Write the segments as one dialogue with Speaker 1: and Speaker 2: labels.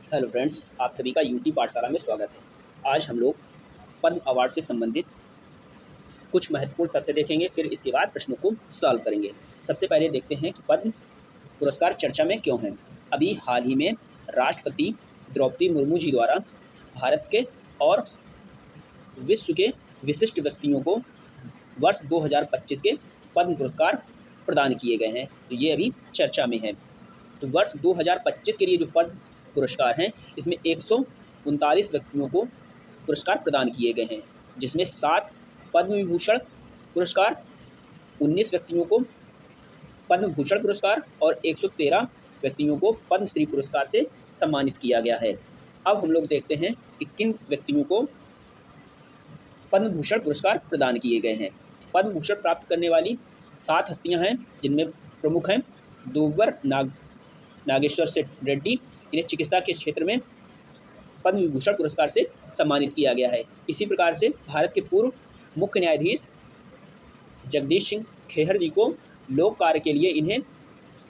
Speaker 1: Hello friends, आप सभी का यूटी पाठशाला में स्वागत है। आज हम लोग पद्म अवार्ड से संबंधित कुछ महत्वपूर्ण तथ्य देखेंगे, फिर इसके बाद प्रश्नों को सॉल्व करेंगे। सबसे पहले देखते हैं कि पद्म पुरस्कार चर्चा में क्यों हैं। अभी हाल ही में राष्ट्रपति द्रौपदी मुर्मू जी द्वारा भारत के और विश्व के विशिष्ट व्यक्तियों को वर्ष 2025 के पद्म पुरस्कार प्रदान किए गए हैं, तो ये अभी चर्चा में है। तो वर्ष 2025 के लिए जो पद्म पुरस्कार हैं, इसमें 139 व्यक्तियों को पुरस्कार प्रदान किए गए हैं, जिसमें 7 पद्म विभूषण पुरस्कार, 19 व्यक्तियों को पद्म भूषण पुरस्कार और 113 व्यक्तियों को पद्मश्री पुरस्कार से सम्मानित किया गया है। अब हम लोग देखते हैं कि किन व्यक्तियों को पद्म भूषण पुरस्कार प्रदान किए गए हैं। पद्म भूषण प्राप्त करने वाली 7 हस्तियां हैं, जिनमें प्रमुख हैं दुव्वर नागेश्वर सेठ रेड्डी। इन्हें चिकित्सा के क्षेत्र में पद्म विभूषण पुरस्कार से सम्मानित किया गया है। इसी प्रकार से भारत के पूर्व मुख्य न्यायाधीश जगदीश सिंह खेहर जी को लोक कार्य के लिए इन्हें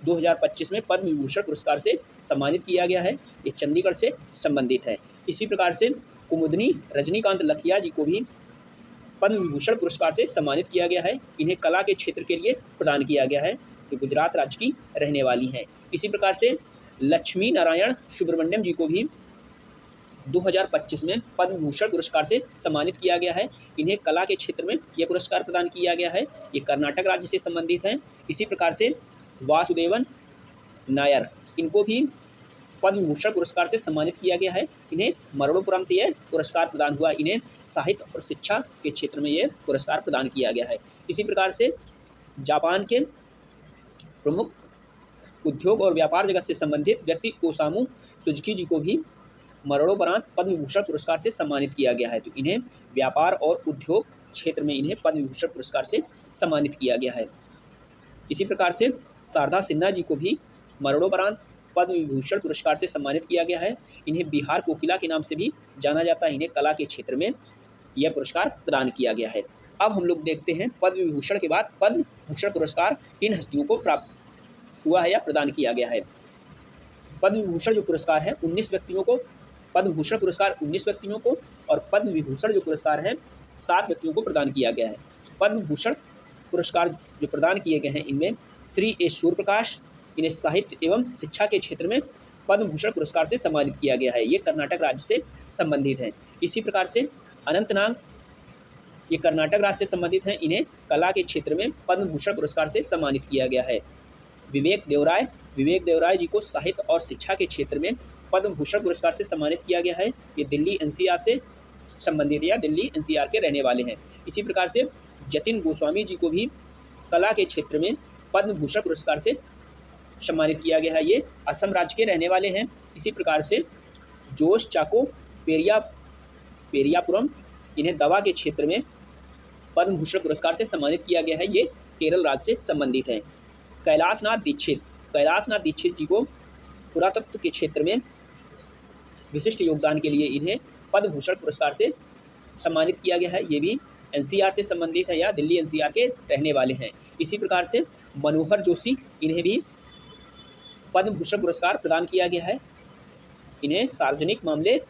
Speaker 1: 2025 में पद्म विभूषण पुरस्कार से सम्मानित किया गया है। ये चंडीगढ़ से संबंधित है। इसी प्रकार से कुमुदनी रजनीकांत लखिया जी को भी पद्म विभूषण पुरस्कार से सम्मानित किया गया है। इन्हें कला के क्षेत्र के लिए प्रदान किया गया है, जो गुजरात राज्य की रहने वाली हैं। इसी प्रकार से लक्ष्मी नारायण सुब्रमण्यम जी को भी 2025 में पद्म भूषण पुरस्कार से सम्मानित किया गया है। इन्हें कला के क्षेत्र में यह पुरस्कार प्रदान किया गया है। ये कर्नाटक राज्य से संबंधित हैं। इसी प्रकार से वासुदेवन नायर, इनको भी पद्म भूषण पुरस्कार से सम्मानित किया गया है। इन्हें मरणोपरांत यह पुरस्कार प्रदान हुआ। इन्हें साहित्य और शिक्षा के क्षेत्र में यह पुरस्कार प्रदान किया गया है। इसी प्रकार से जापान के प्रमुख उद्योग और व्यापार जगत से संबंधित व्यक्ति ओसामू सुजुकी जी को भी मरणोपरांत पद्म विभूषण पुरस्कार से सम्मानित किया गया है। तो इन्हें व्यापार और उद्योग क्षेत्र में इन्हें पद्म विभूषण पुरस्कार से सम्मानित किया गया है। इसी प्रकार से शारदा सिन्हा जी को भी मरणोपरांत पद्म विभूषण पुरस्कार से सम्मानित किया गया है। इन्हें बिहार कोकिला के नाम से भी जाना जाता है। इन्हें कला के क्षेत्र में यह पुरस्कार प्रदान किया गया है। अब हम लोग देखते हैं पद्म विभूषण के बाद पद्म भूषण पुरस्कार किन हस्तियों को प्राप्त हुआ है या प्रदान किया गया है। पद्म विभूषण जो पुरस्कार है 19 व्यक्तियों को, पद्म भूषण पुरस्कार 19 व्यक्तियों को और पद्म विभूषण जो पुरस्कार है 7 व्यक्तियों को प्रदान किया गया है। पद्म भूषण पुरस्कार जो प्रदान किए गए हैं, इनमें श्री एस सूर्यप्रकाश, इन्हें साहित्य एवं शिक्षा के क्षेत्र में पद्म भूषण पुरस्कार से सम्मानित किया गया है। ये कर्नाटक राज्य से संबंधित है। इसी प्रकार से अनंतनाग, ये कर्नाटक राज्य से संबंधित हैं। इन्हें कला के क्षेत्र में पद्म भूषण पुरस्कार से सम्मानित किया गया है। विवेक देवराय जी को साहित्य और शिक्षा के क्षेत्र में पद्म भूषण पुरस्कार से सम्मानित किया गया है। ये दिल्ली एनसीआर से संबंधित या दिल्ली एनसीआर के रहने वाले हैं। इसी प्रकार से जतिन गोस्वामी जी को भी कला के क्षेत्र में पद्म भूषण पुरस्कार से सम्मानित किया गया है। ये असम राज्य के रहने वाले हैं। इसी प्रकार से जोश चाको पेरियापुरम, इन्हें दवा के क्षेत्र में पद्म भूषण पुरस्कार से सम्मानित किया गया है। ये केरल राज्य से संबंधित है। कैलाशनाथ दीक्षित जी को पुरातत्व के क्षेत्र में विशिष्ट योगदान के लिए इन्हें पद्म भूषण पुरस्कार से सम्मानित किया गया है। ये भी एनसीआर से संबंधित है या दिल्ली एनसीआर के रहने वाले हैं। इसी प्रकार से मनोहर जोशी, इन्हें भी पद्म भूषण पुरस्कार प्रदान किया गया है। इन्हें सार्वजनिक मामले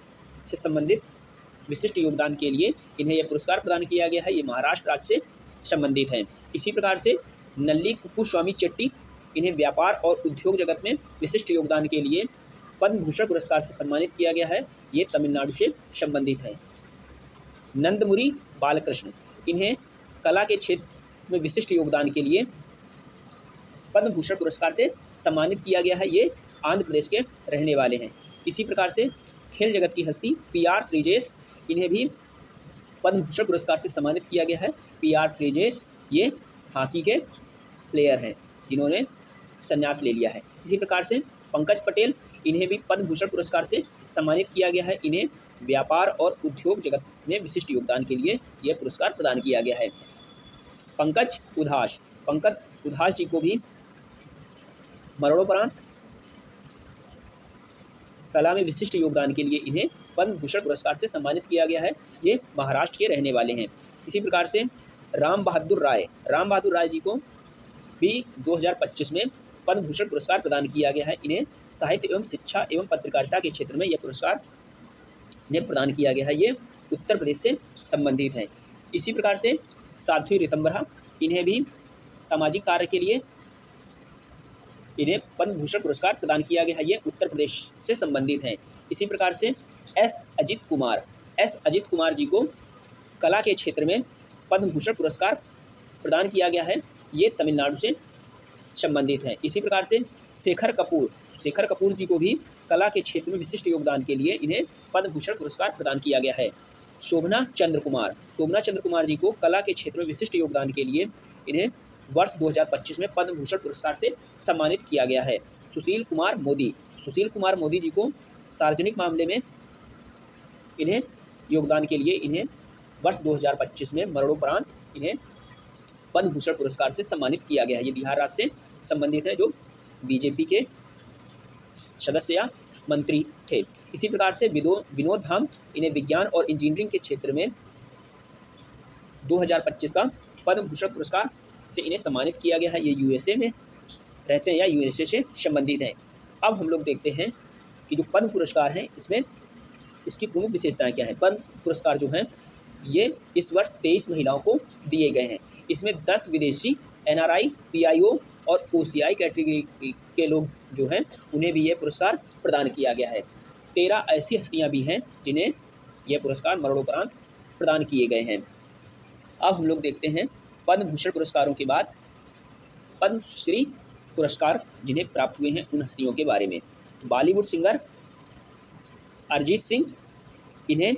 Speaker 1: से संबंधित विशिष्ट योगदान के लिए इन्हें यह पुरस्कार प्रदान किया गया है। ये महाराष्ट्र राज्य से संबंधित हैं। इसी प्रकार से नल्ली कुप्पुस्वामी चेट्टी, इन्हें व्यापार और उद्योग जगत में विशिष्ट योगदान के लिए पद्म भूषण पुरस्कार से सम्मानित किया गया है। ये तमिलनाडु से संबंधित है। नंदमुरी बालकृष्ण, इन्हें कला के क्षेत्र में विशिष्ट योगदान के लिए पद्म भूषण पुरस्कार से सम्मानित किया गया है। ये आंध्र प्रदेश के रहने वाले हैं। इसी प्रकार से खेल जगत की हस्ती PR श्रीजेश, इन्हें भी पद्म भूषण पुरस्कार से सम्मानित किया गया है। PR श्रीजेश ये हॉकी के प्लेयर हैं जिन्होंने संन्यास ले लिया है। इसी प्रकार से पंकज पटेल, इन्हें भी पद्म भूषण पुरस्कार से सम्मानित किया गया है। इन्हें व्यापार और उद्योग जगत में विशिष्ट योगदान के लिए यह पुरस्कार प्रदान किया गया है। पंकज उधास जी को भी मरणोपरांत कला में विशिष्ट योगदान के लिए इन्हें पद्म भूषण पुरस्कार से सम्मानित किया गया है। ये महाराष्ट्र के रहने वाले हैं। इसी प्रकार से राम बहादुर राय जी को भी 2025 में पद्म भूषण पुरस्कार प्रदान किया गया है। इन्हें साहित्य एवं शिक्षा एवं पत्रकारिता के क्षेत्र में यह पुरस्कार इन्हें प्रदान किया गया है। ये उत्तर प्रदेश से संबंधित है। इसी प्रकार से साध्वी ऋतंभरा, इन्हें भी सामाजिक कार्य के लिए इन्हें पद्म भूषण पुरस्कार प्रदान किया गया है। ये उत्तर प्रदेश से संबंधित हैं। इसी प्रकार से एस अजित कुमार जी को कला के क्षेत्र में पद्म भूषण पुरस्कार प्रदान किया गया है। ये तमिलनाडु से संबंधित हैं। इसी प्रकार से शेखर कपूर जी को भी कला के क्षेत्र में विशिष्ट योगदान के लिए इन्हें पद्म भूषण पुरस्कार प्रदान किया गया है। शोभना चंद्र कुमार जी को कला के क्षेत्र में विशिष्ट योगदान के लिए इन्हें वर्ष 2025 में पद्म भूषण पुरस्कार से सम्मानित किया गया है। सुशील कुमार मोदी जी को सार्वजनिक मामले में इन्हें योगदान के लिए इन्हें वर्ष 2025 में मरणोपरांत इन्हें पद्म भूषण पुरस्कार से सम्मानित किया गया है। ये बिहार राज्य से संबंधित है, जो बीजेपी के सदस्य या मंत्री थे। इसी प्रकार से विनोद धाम, इन्हें विज्ञान और इंजीनियरिंग के क्षेत्र में 2025 का पद्म भूषण पुरस्कार से इन्हें सम्मानित किया गया है। ये यूएसए में रहते हैं या यूएसए से संबंधित हैं। अब हम लोग देखते हैं कि जो पद्म पुरस्कार हैं इसमें इसकी प्रमुख विशेषताएं क्या है। पद्म पुरस्कार जो हैं ये इस वर्ष 23 महिलाओं को दिए गए हैं। इसमें 10 विदेशी एनआरआई, पीआईओ और ओसीआई कैटेगरी के लोग जो हैं उन्हें भी ये पुरस्कार प्रदान किया गया है। 13 ऐसी हस्तियां भी हैं जिन्हें यह पुरस्कार मरणोपरांत प्रदान किए गए हैं। अब हम लोग देखते हैं पद्म भूषण पुरस्कारों के बाद पद्मश्री पुरस्कार जिन्हें प्राप्त हुए हैं उन हस्तियों के बारे में। बॉलीवुड सिंगर अरिजीत सिंह, इन्हें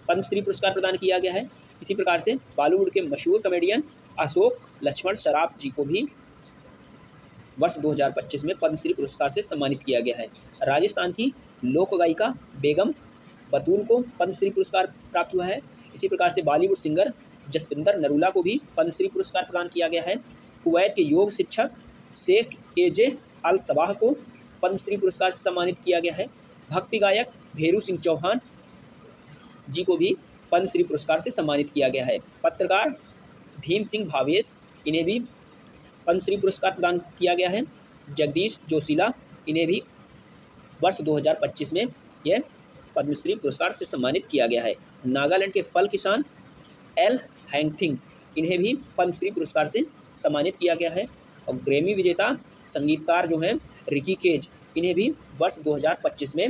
Speaker 1: पद्मश्री पुरस्कार प्रदान किया गया है। इसी प्रकार से बॉलीवुड के मशहूर कॉमेडियन अशोक लक्ष्मण सराफ जी को भी वर्ष 2025 में पद्मश्री पुरस्कार से सम्मानित किया गया है। राजस्थान की लोक गायिका बेगम बतूल को पद्मश्री पुरस्कार प्राप्त हुआ है। इसी प्रकार से बॉलीवुड सिंगर जसविंदर नरूला को भी पद्मश्री पुरस्कार प्रदान किया गया है। कुवैत के योग शिक्षक शेख एजे अल सबाह को पद्मश्री पुरस्कार से सम्मानित किया गया है। भक्ति गायक भेरू सिंह चौहान जी को भी पद्मश्री पुरस्कार से सम्मानित किया गया है। पत्रकार भीम सिंह भावेश, इन्हें भी पद्मश्री पुरस्कार प्रदान किया गया है। जगदीश जोशीला, इन्हें भी वर्ष 2025 में यह पद्मश्री पुरस्कार से सम्मानित किया गया है। नागालैंड के फल किसान एल हैंगथिंग, इन्हें भी पद्मश्री पुरस्कार से सम्मानित किया गया है। और ग्रैमी विजेता संगीतकार जो हैं रिकी केज, इन्हें भी वर्ष 2025 में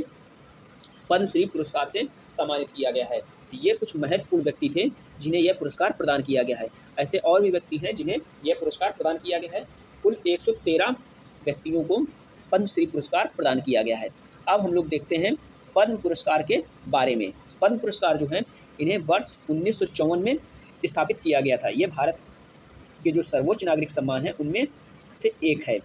Speaker 1: पद्मश्री पुरस्कार से सम्मानित किया गया है। ये कुछ महत्वपूर्ण व्यक्ति थे जिन्हें यह पुरस्कार प्रदान किया गया है। ऐसे और भी व्यक्ति हैं जिन्हें यह पुरस्कार प्रदान किया गया है। कुल 113 व्यक्तियों को पद्मश्री पुरस्कार प्रदान किया गया है। अब हम लोग देखते हैं पद्म पुरस्कार के बारे में। पद्म पुरस्कार जो हैं इन्हें वर्ष 1954 में स्थापित किया गया था। ये भारत के जो सर्वोच्च नागरिक सम्मान है उनमें से एक है।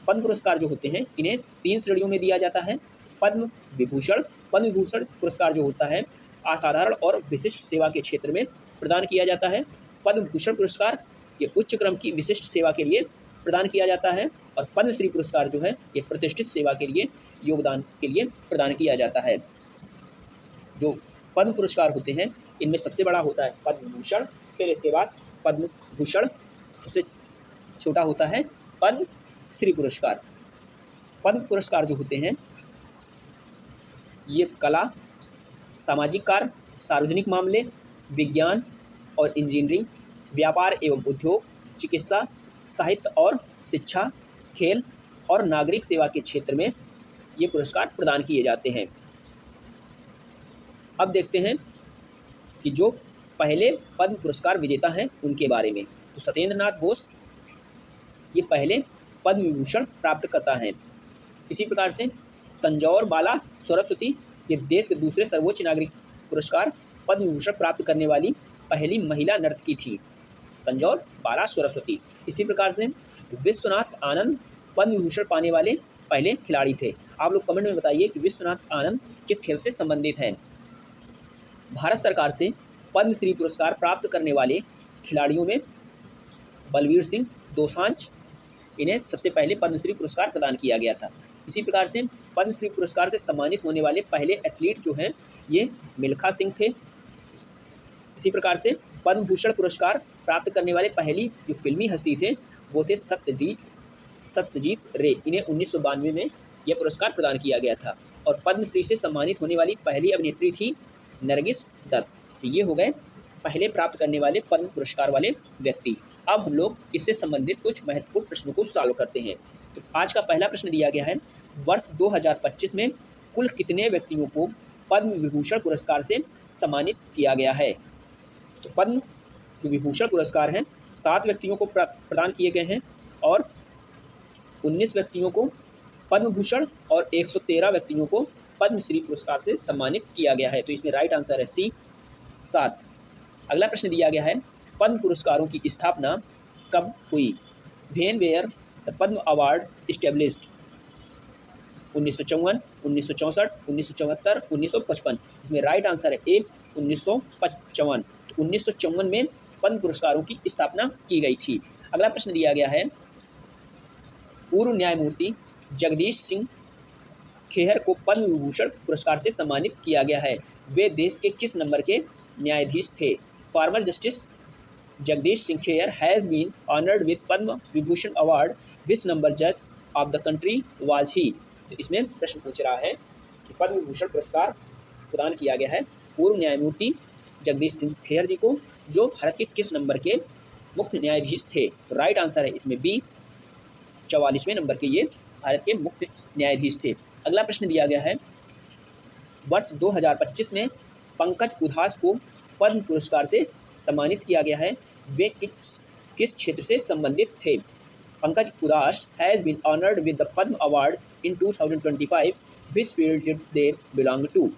Speaker 1: पद्म पुरस्कार जो होते हैं इन्हें 3 श्रेणियों में दिया जाता है। पद्म विभूषण पुरस्कार जो होता है असाधारण और विशिष्ट सेवा के क्षेत्र में प्रदान किया जाता है। पद्म भूषण पुरस्कार ये उच्च क्रम की विशिष्ट सेवा के लिए प्रदान किया जाता है। और पद्मश्री पुरस्कार जो है ये प्रतिष्ठित सेवा के लिए योगदान के लिए प्रदान किया जाता है। जो पद्म पुरस्कार होते हैं इनमें सबसे बड़ा होता है पद्म भूषण, फिर इसके बाद पद्म भूषण, सबसे छोटा होता है पद्मश्री पुरस्कार। पद्म पुरस्कार जो होते हैं ये कला, सामाजिक कार्य, सार्वजनिक मामले, विज्ञान और इंजीनियरिंग, व्यापार एवं उद्योग, चिकित्सा, साहित्य और शिक्षा, खेल और नागरिक सेवा के क्षेत्र में ये पुरस्कार प्रदान किए जाते हैं। अब देखते हैं कि जो पहले पद्म पुरस्कार विजेता हैं उनके बारे में। तो सत्येंद्र नाथ बोस ये पहले पद्म विभूषण प्राप्त करता है। इसी प्रकार से तंजौर बाला सरस्वती ये देश के दूसरे सर्वोच्च नागरिक पुरस्कार पद्म विभूषण प्राप्त करने वाली पहली महिला नर्तकी थी, तंजौर बाला सरस्वती। इसी प्रकार से विश्वनाथ आनंद पद्म विभूषण पाने वाले पहले खिलाड़ी थे। आप लोग कमेंट में बताइए कि विश्वनाथ आनंद किस खेल से संबंधित हैं। भारत सरकार से पद्मश्री पुरस्कार प्राप्त करने वाले खिलाड़ियों में बलवीर सिंह दोसांझ, इन्हें सबसे पहले पद्मश्री पुरस्कार प्रदान किया गया था। इसी प्रकार से पद्मश्री पुरस्कार से सम्मानित होने वाले पहले एथलीट जो हैं ये मिल्खा सिंह थे। इसी प्रकार से पद्म भूषण पुरस्कार प्राप्त करने वाले पहली जो फिल्मी हस्ती थे वो थे सत्यजीत रे, इन्हें 1992 में यह पुरस्कार प्रदान किया गया था। और पद्मश्री से सम्मानित होने वाली पहली अभिनेत्री थी नरगिस दत्त। तो ये हो गए पहले प्राप्त करने वाले पद्म पुरस्कार वाले व्यक्ति। अब हम लोग इससे संबंधित कुछ महत्वपूर्ण प्रश्नों को सॉल्व करते हैं। तो आज का पहला प्रश्न दिया गया है, वर्ष 2025 में कुल कितने व्यक्तियों को पद्म विभूषण पुरस्कार से सम्मानित किया गया है? तो पद्म विभूषण पुरस्कार हैं 7 व्यक्तियों को प्रदान किए गए हैं और 19 व्यक्तियों को पद्म भूषण और 113 व्यक्तियों को पद्मश्री पुरस्कार से सम्मानित किया गया है। तो इसमें राइट आंसर है सी 7। अगला प्रश्न दिया गया है, पद्म पुरस्कारों की स्थापना कब हुई? When were the Padma award established? 1954, 1964, 1974, 1955। इसमें राइट आंसर है ए 1955। तो 1954 में पद्म पुरस्कारों की स्थापना की गई थी। अगला प्रश्न दिया गया है, पूर्व न्यायमूर्ति जगदीश सिंह खेहर को पद्म विभूषण पुरस्कार से सम्मानित किया गया है। वे देश के किस नंबर के न्यायाधीश थे? Former justice Jagdish Singh Khehar has been honoured with Padma Vibhushan award, which number जज of the country was he? तो इसमें प्रश्न पूछ रहा है कि पद्म विभूषण पुरस्कार प्रदान किया गया है पूर्व न्यायमूर्ति जगदीश सिंह खेहर जी को, जो भारत के किस नंबर के मुख्य न्यायाधीश थे? तो राइट आंसर है इसमें बी 44वें नंबर के ये भारत के मुख्य न्यायाधीश थे। अगला प्रश्न दिया गया है, वर्ष 2025 में पंकज उधास को पद्म पुरस्कार से सम्मानित किया गया है। वे किस क्षेत्र से संबंधित थे? Pankaj Udhas has been honoured with the Padma award in 2025, which field did they belong to?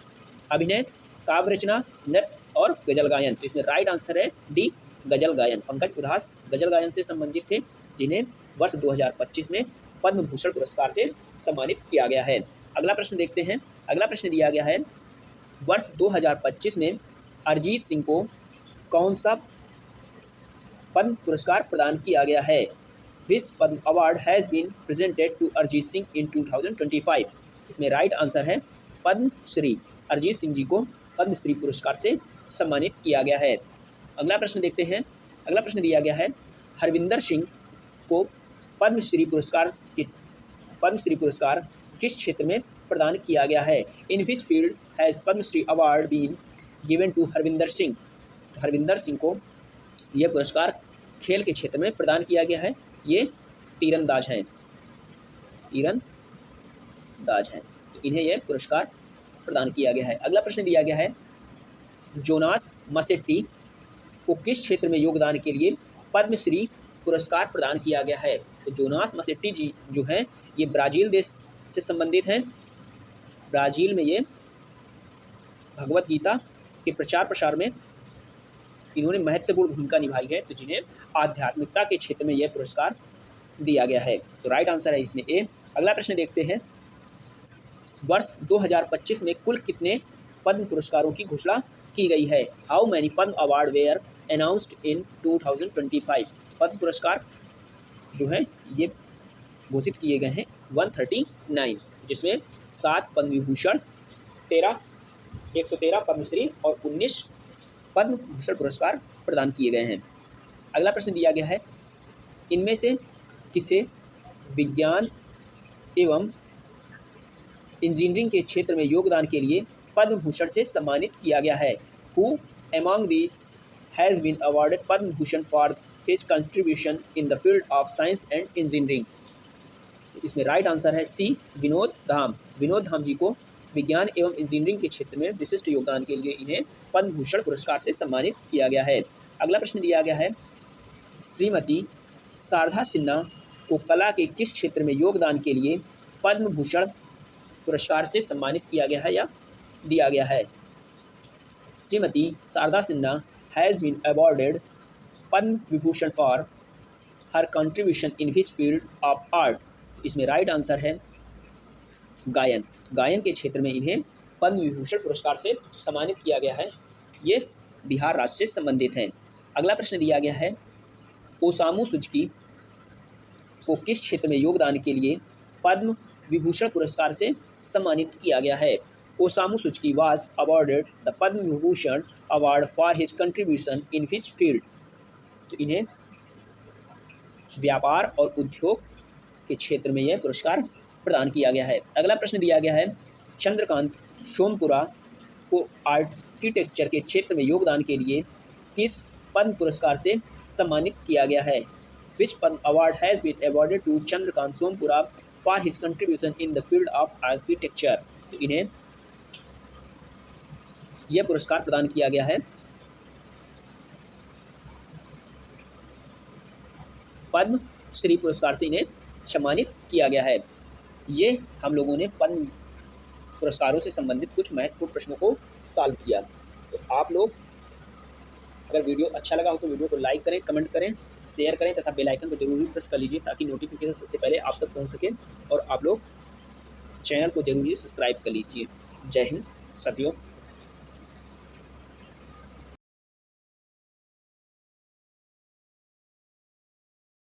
Speaker 1: अभिनय, काव्य रचना, नृत्य और गजल गायन। तो इसमें राइट आंसर है डी गजल गायन। पंकज उधास गजल गायन से संबंधित थे, जिन्हें वर्ष 2025 में पद्म भूषण पुरस्कार से सम्मानित किया गया है। अगला प्रश्न देखते हैं। अगला प्रश्न दिया गया है, वर्ष 2025 में अरिजीत सिंह को कौन सा पद्म पुरस्कार प्रदान किया गया है? Which Padma award has been presented to Arijit Singh in 2025? इसमें राइट आंसर है पद्मश्री। अरिजीत सिंह जी को पद्मश्री पुरस्कार से सम्मानित किया गया है। अगला प्रश्न देखते हैं। अगला प्रश्न दिया गया है, हरविंदर सिंह को पद्मश्री पुरस्कार किस क्षेत्र में प्रदान किया गया है? In which field has Padma Shri award been given to Harvinder Singh? Harvinder Singh को यह पुरस्कार खेल के क्षेत्र में प्रदान किया गया है। ये तीरंदाज हैं, इन्हें यह पुरस्कार प्रदान किया गया है। अगला प्रश्न दिया गया है, जोनास मसेट्टी को किस क्षेत्र में योगदान के लिए पद्मश्री पुरस्कार प्रदान किया गया है? तो जोनास मसेट्टी जी जो हैं, ये ब्राज़ील देश से संबंधित हैं। ब्राज़ील में ये भगवत गीता के प्रचार प्रसार में इन्होंने महत्वपूर्ण भूमिका निभाई है, तो जिन्हें आध्यात्मिकता के क्षेत्र में यह पुरस्कार दिया गया है। तो राइट आंसर है इसमें ए। अगला प्रश्न देखते हैं, वर्ष 2025 में कुल कितने पद्म पुरस्कारों की घोषणा की गई है? How many Padma award were announced in 2025? Padma पुरस्कार जो हैं ये घोषित किए गए हैं 139, जिसमें 7 पद्म विभूषण, 113 पद्मश्री और 19 पद्म भूषण पुरस्कार प्रदान किए गए हैं। अगला प्रश्न दिया गया है, इनमें से किसे विज्ञान एवं इंजीनियरिंग के क्षेत्र में योगदान के लिए पद्म भूषण से सम्मानित किया गया है? Who among these has been awarded Padma Bhushan for his contribution in the field of science and engineering? इसमें राइट आंसर है सी विनोद धाम। विनोद धाम जी को विज्ञान एवं इंजीनियरिंग के क्षेत्र में विशिष्ट योगदान के लिए इन्हें पद्म भूषण पुरस्कार से सम्मानित किया गया है। अगला प्रश्न दिया गया है, श्रीमती शारदा सिन्हा को कला के किस क्षेत्र में योगदान के लिए पद्म भूषण पुरस्कार से सम्मानित किया गया है या दिया गया है? Shrimati Sharda Sinha has been awarded Padma Vibhushan for her contribution in which field of art? इसमें राइट आंसर है गायन। गायन के क्षेत्र में इन्हें पद्म विभूषण पुरस्कार से सम्मानित किया गया है। ये बिहार राज्य से संबंधित हैं। अगला प्रश्न दिया गया है, ओसामू सुजुकी को किस क्षेत्र में योगदान के लिए पद्म विभूषण पुरस्कार से सम्मानित किया गया है? Osamu Suzuki was awarded the Padma Vibhushan award for his contribution in which field? तो इन्हें व्यापार और उद्योग के क्षेत्र में यह पुरस्कार प्रदान किया गया है। अगला प्रश्न दिया गया है, चंद्रकांत सोमपुरा को आर्किटेक्चर के क्षेत्र में योगदान के लिए किस पद्म पुरस्कार से सम्मानित किया गया है? Which Padma award has been awarded to Chandrakant Sompura for his contribution in the field of architecture? तो इन्हें यह पुरस्कार प्रदान किया गया है पद्म श्री पुरस्कार से इन्हें सम्मानित किया गया है। ये हम लोगों ने पद्म पुरस्कारों से संबंधित कुछ महत्वपूर्ण प्रश्नों को सॉल्व किया। तो आप लोग अगर वीडियो अच्छा लगा हो तो वीडियो को लाइक करें, कमेंट करें, शेयर करें तथा बेल आइकन को जरूर ही प्रेस कर लीजिए ताकि नोटिफिकेशन सबसे पहले आप तक पहुंच सके और आप लोग चैनल को जरूर ही सब्सक्राइब कर लीजिए। जय हिंद साथियों।